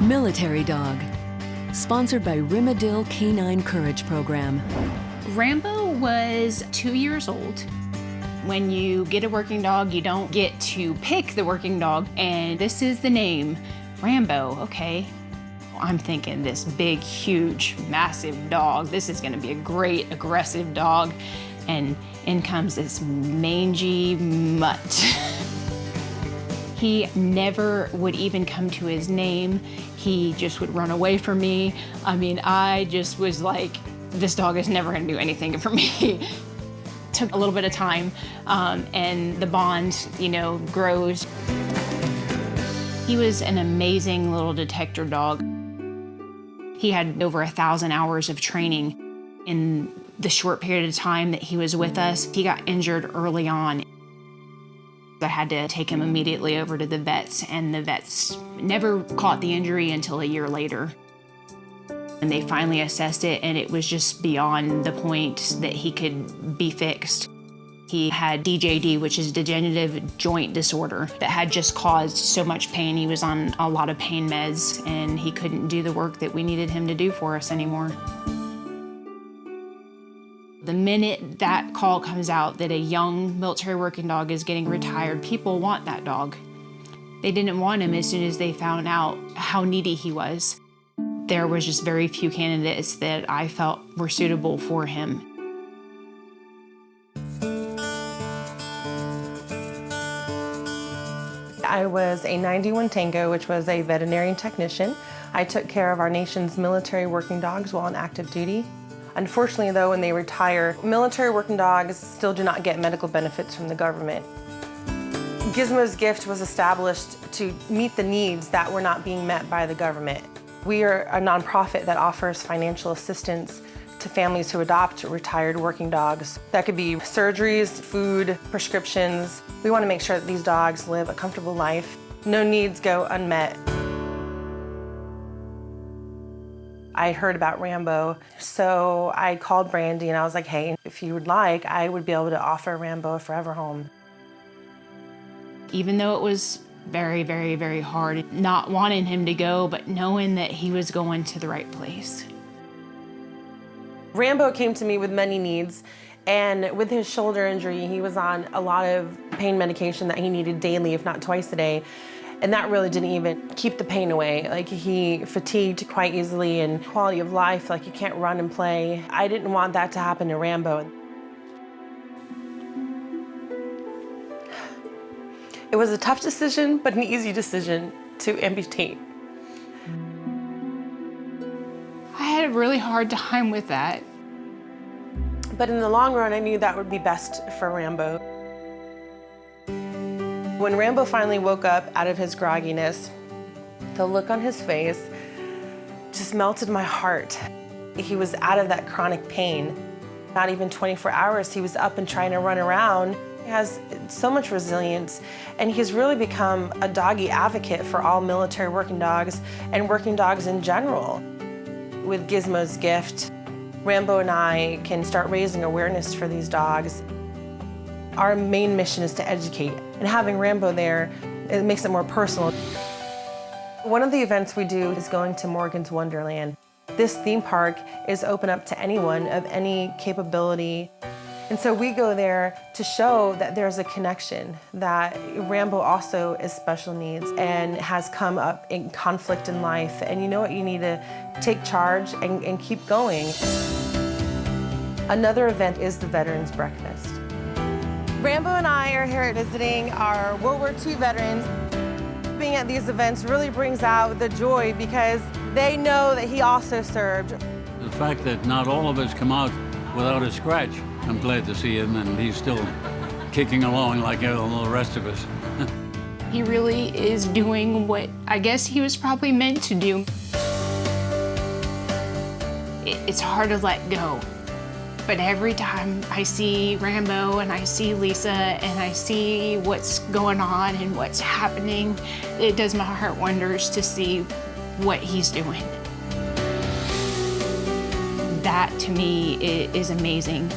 Military Dog, sponsored by Rimadil Canine Courage Program. Rambo was 2 years old. When you get a working dog, you don't get to pick the working dog, and this is the name, Rambo, okay. I'm thinking this big, huge, massive dog, this is gonna be a great, aggressive dog, and in comes this mangy mutt. He never would even come to his name. He just would run away from me. I mean, I just was like, this dog is never gonna do anything for me. Took a little bit of time, and the bond, grows. He was an amazing little detector dog. He had over 1,000 hours of training. In the short period of time that he was with us, he got injured early on. I had to take him immediately over to the vets, and the vets never caught the injury until a year later. And they finally assessed it, and it was just beyond the point that he could be fixed. He had DJD, which is degenerative joint disorder, that had just caused so much pain. He was on a lot of pain meds, and he couldn't do the work that we needed him to do for us anymore. The minute that call comes out that a young military working dog is getting retired, people want that dog. They didn't want him as soon as they found out how needy he was. There was just very few candidates that I felt were suitable for him. I was a 91 Tango, which was a veterinarian technician. I took care of our nation's military working dogs while on active duty. Unfortunately, though, when they retire, military working dogs still do not get medical benefits from the government. Gizmos Gift was established to meet the needs that were not being met by the government. We are a nonprofit that offers financial assistance to families who adopt retired working dogs. That could be surgeries, food, prescriptions. We want to make sure that these dogs live a comfortable life. No needs go unmet. I heard about Rambo, so I called Brandy and I was like, hey, if you would like, I would be able to offer Rambo a forever home. Even though it was very, very, very hard, not wanting him to go, but knowing that he was going to the right place. Rambo came to me with many needs, and with his shoulder injury, he was on a lot of pain medication that he needed daily, if not twice a day. And that really didn't even keep the pain away. Like, he fatigued quite easily, and quality of life, like, you can't run and play. I didn't want that to happen to Rambo. It was a tough decision, but an easy decision to amputate. I had a really hard time with that. But in the long run, I knew that would be best for Rambo. When Rambo finally woke up out of his grogginess, the look on his face just melted my heart. He was out of that chronic pain. Not even 24 hours, he was up and trying to run around. He has so much resilience, and he's really become a doggy advocate for all military working dogs and working dogs in general. With Gizmos Gift, Rambo and I can start raising awareness for these dogs. Our main mission is to educate, and having Rambo there, it makes it more personal. One of the events we do is going to Morgan's Wonderland. This theme park is open up to anyone of any capability. And so we go there to show that there's a connection, that Rambo also is special needs and has come up in conflict in life. And you know what? You need to take charge and keep going. Another event is the Veterans Breakfast. Rambo and I are here visiting our World War II veterans. Being at these events really brings out the joy because they know that he also served. The fact that not all of us come out without a scratch, I'm glad to see him, and he's still kicking along like all the rest of us. He really is doing what I guess he was probably meant to do. It's hard to let go. But every time I see Rambo and I see Lisa and I see what's going on and what's happening, it does my heart wonders to see what he's doing. That to me is amazing.